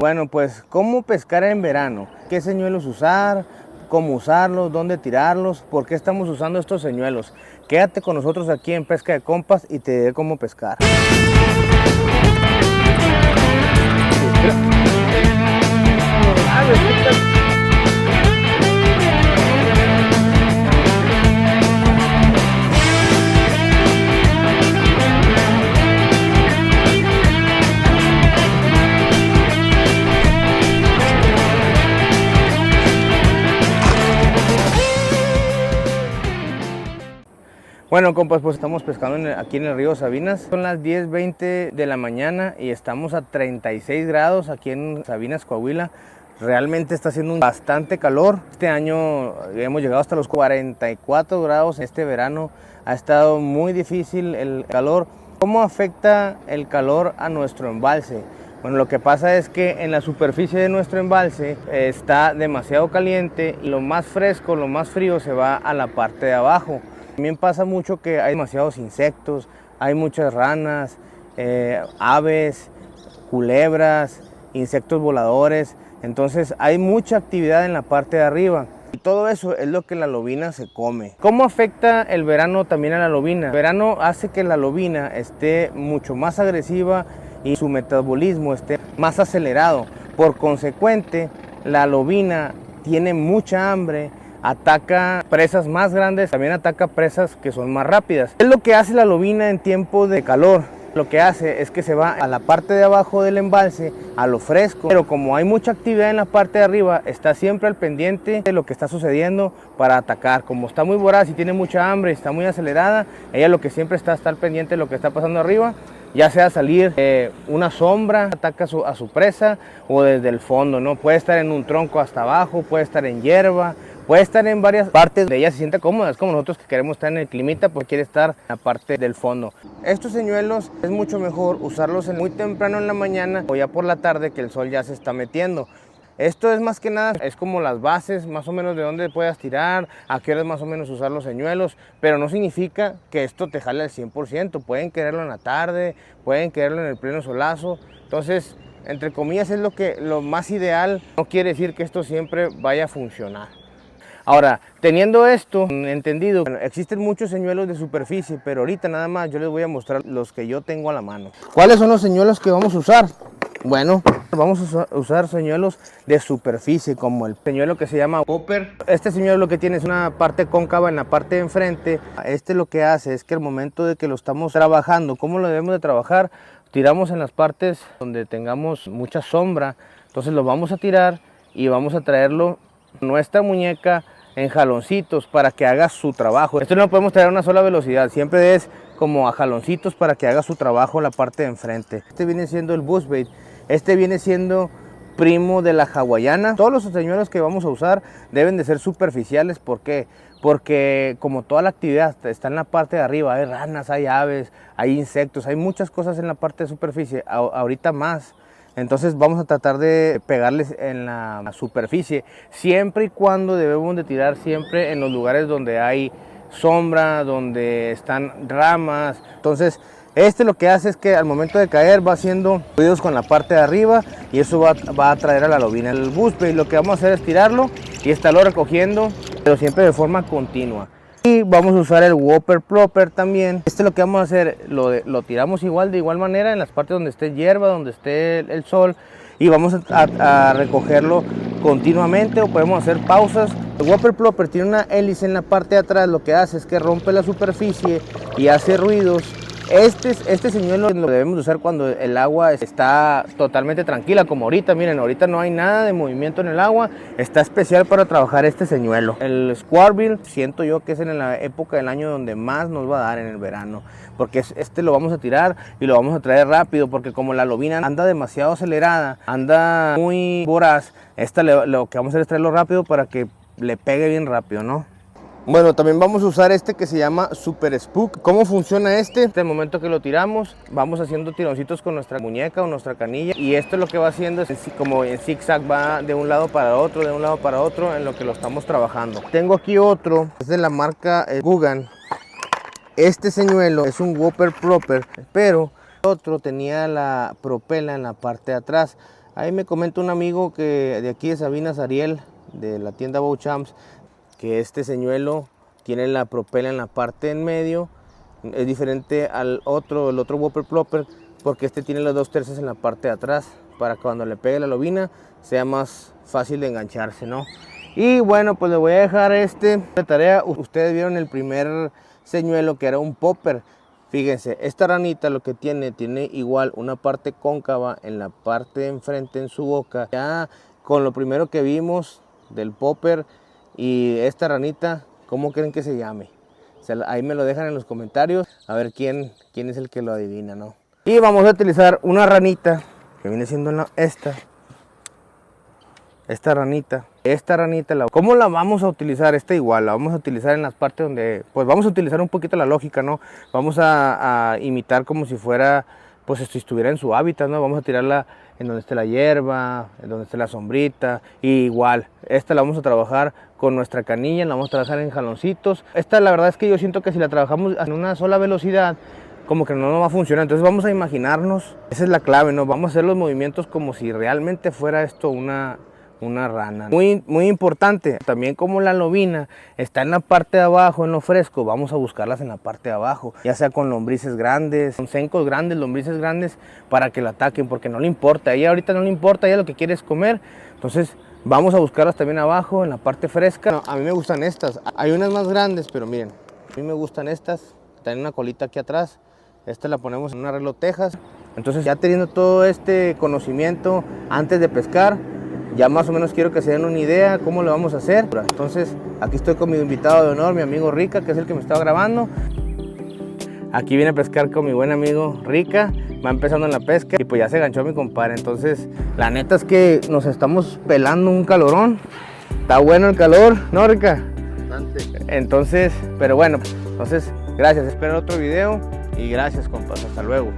Bueno, pues, ¿cómo pescar en verano? ¿Qué señuelos usar? ¿Cómo usarlos? ¿Dónde tirarlos? ¿Por qué estamos usando estos señuelos? Quédate con nosotros aquí en Pesca de Compas y te diré cómo pescar. Bueno, compas, pues estamos pescando aquí en el río Sabinas. Son las 10:20 de la mañana y estamos a 36 grados aquí en Sabinas, Coahuila. Realmente está haciendo bastante calor. Este año hemos llegado hasta los 44 grados. Este verano ha estado muy difícil el calor. ¿Cómo afecta el calor a nuestro embalse? Bueno, lo que pasa es que en la superficie de nuestro embalse está demasiado caliente y lo más fresco, lo más frío se va a la parte de abajo. También pasa mucho que hay demasiados insectos, hay muchas ranas, aves, culebras, insectos voladores. Entonces hay mucha actividad en la parte de arriba. Y todo eso es lo que la lobina se come. ¿Cómo afecta el verano también a la lobina? El verano hace que la lobina esté mucho más agresiva y su metabolismo esté más acelerado. Por consecuente, la lobina tiene mucha hambre, ataca presas más grandes, también ataca presas que son más rápidas. Es lo que hace la lobina en tiempo de calor. Lo que hace es que se va a la parte de abajo del embalse, a lo fresco, pero como hay mucha actividad en la parte de arriba, está siempre al pendiente de lo que está sucediendo para atacar. Como está muy voraz y tiene mucha hambre y está muy acelerada, ella lo que siempre está al pendiente de lo que está pasando arriba, ya sea salir una sombra, ataca a su presa, o desde el fondo, ¿no? Puede estar en un tronco hasta abajo, puede estar en hierba, puede estar en varias partes de ella, se siente cómoda. Es como nosotros que queremos estar en el climita, pues quiere estar en la parte del fondo. Estos señuelos es mucho mejor usarlos muy temprano en la mañana o ya por la tarde que el sol ya se está metiendo. Esto es más que nada, es como las bases, más o menos de dónde puedas tirar, a qué horas más o menos usar los señuelos, pero no significa que esto te jale al 100%. Pueden quererlo en la tarde, pueden quererlo en el pleno solazo. Entonces, entre comillas, es lo más ideal. No quiere decir que esto siempre vaya a funcionar. Ahora, teniendo esto entendido, existen muchos señuelos de superficie, pero ahorita nada más yo les voy a mostrar los que yo tengo a la mano. ¿Cuáles son los señuelos que vamos a usar? Bueno, vamos a usar señuelos de superficie, como el señuelo que se llama popper. Este señuelo lo que tiene es una parte cóncava en la parte de enfrente. Este lo que hace es que al momento de que lo estamos trabajando, ¿cómo lo debemos de trabajar? Tiramos en las partes donde tengamos mucha sombra. Entonces lo vamos a tirar y vamos a traerlo nuestra muñeca en jaloncitos para que haga su trabajo. Esto no lo podemos traer a una sola velocidad, siempre es como a jaloncitos para que haga su trabajo la parte de enfrente. Este viene siendo el buzzbait, este viene siendo primo de la hawaiana. Todos los señuelos que vamos a usar deben de ser superficiales. ¿Por qué? Porque como toda la actividad está en la parte de arriba, hay ranas, hay aves, hay insectos, hay muchas cosas en la parte de superficie, ahorita más. Entonces vamos a tratar de pegarles en la superficie, siempre y cuando debemos de tirar siempre en los lugares donde hay sombra, donde están ramas. Entonces lo que hace es que al momento de caer va haciendo ruidos con la parte de arriba y eso va a atraer a la lobina. El buzzbait lo que vamos a hacer es tirarlo y estarlo recogiendo, pero siempre de forma continua. Y vamos a usar el whopper plopper también. Lo que vamos a hacer, lo tiramos de igual manera en las partes donde esté hierba, donde esté el sol, y vamos a recogerlo continuamente, o podemos hacer pausas. El whopper plopper tiene una hélice en la parte de atrás, lo que hace es que rompe la superficie y hace ruidos. Este señuelo lo debemos usar cuando el agua está totalmente tranquila, como ahorita. Miren, ahorita no hay nada de movimiento en el agua. Está especial para trabajar este señuelo. El squarbill, siento yo que es en la época del año donde más nos va a dar en el verano, porque lo vamos a tirar y lo vamos a traer rápido, porque como la lobina anda demasiado acelerada, anda muy voraz, lo que vamos a hacer es traerlo rápido para que le pegue bien rápido, ¿no? Bueno, también vamos a usar este que se llama Super Spook. ¿Cómo funciona este? Desde el momento que lo tiramos, vamos haciendo tironcitos con nuestra muñeca o nuestra canilla, y esto lo que va haciendo es como en zigzag, va de un lado para otro, de un lado para otro en lo que lo estamos trabajando. Tengo aquí otro, es de la marca Gugan. Este señuelo es un whopper plopper, pero otro tenía la propela en la parte de atrás. Ahí me comenta un amigo que de aquí de Sabinas, Ariel, de la tienda Bow Champs, que este señuelo tiene la propela en la parte en medio, es diferente al otro, el otro Whopper Plopper, porque este tiene las 2 tercias en la parte de atrás, para que cuando le pegue la lobina sea más fácil de engancharse, ¿no? Y bueno, pues le voy a dejar de tarea. Ustedes vieron el primer señuelo que era un popper. Fíjense, esta ranita lo que tiene igual una parte cóncava en la parte de enfrente en su boca. Ya con lo primero que vimos del popper y esta ranita, ¿cómo creen que se llame? Ahí me lo dejan en los comentarios, a ver quién es el que lo adivina, ¿no? Y vamos a utilizar una ranita que viene siendo esta ranita. ¿Cómo la vamos a utilizar? Esta igual, la vamos a utilizar en las partes donde, pues vamos a utilizar un poquito la lógica, ¿no? Vamos a imitar como si fuera, pues si estuviera en su hábitat, ¿no? Vamos a tirarla en donde esté la hierba, en donde esté la sombrita. Y igual, esta la vamos a trabajar con nuestra canilla, la vamos a trabajar en jaloncitos. Esta la verdad es que yo siento que si la trabajamos en una sola velocidad, como que no va a funcionar. Entonces vamos a imaginarnos, esa es la clave, ¿no? Vamos a hacer los movimientos como si realmente fuera esto una rana. Muy importante, también como la lobina está en la parte de abajo, en lo fresco, vamos a buscarlas en la parte de abajo, ya sea con lombrices grandes, con cencos grandes, lombrices grandes, para que la ataquen, porque no le importa, a ella ahorita no le importa, ella lo que quiere es comer. Entonces vamos a buscarlas también abajo, en la parte fresca. No, a mí me gustan estas, hay unas más grandes, pero miren, a mí me gustan estas, tienen una colita aquí atrás. Esta la ponemos en un arreglo Texas. Entonces ya teniendo todo este conocimiento antes de pescar, ya más o menos quiero que se den una idea cómo lo vamos a hacer. Entonces aquí estoy con mi invitado de honor, mi amigo Rica, que es el que me estaba grabando. Aquí viene a pescar con mi buen amigo Rica, va empezando en la pesca y pues ya se ganchó mi compadre. Entonces la neta es que nos estamos pelando un calorón. Está bueno el calor, ¿no, Rica? Bastante. Entonces, pero bueno, entonces gracias, espero otro video y gracias, compas, hasta luego.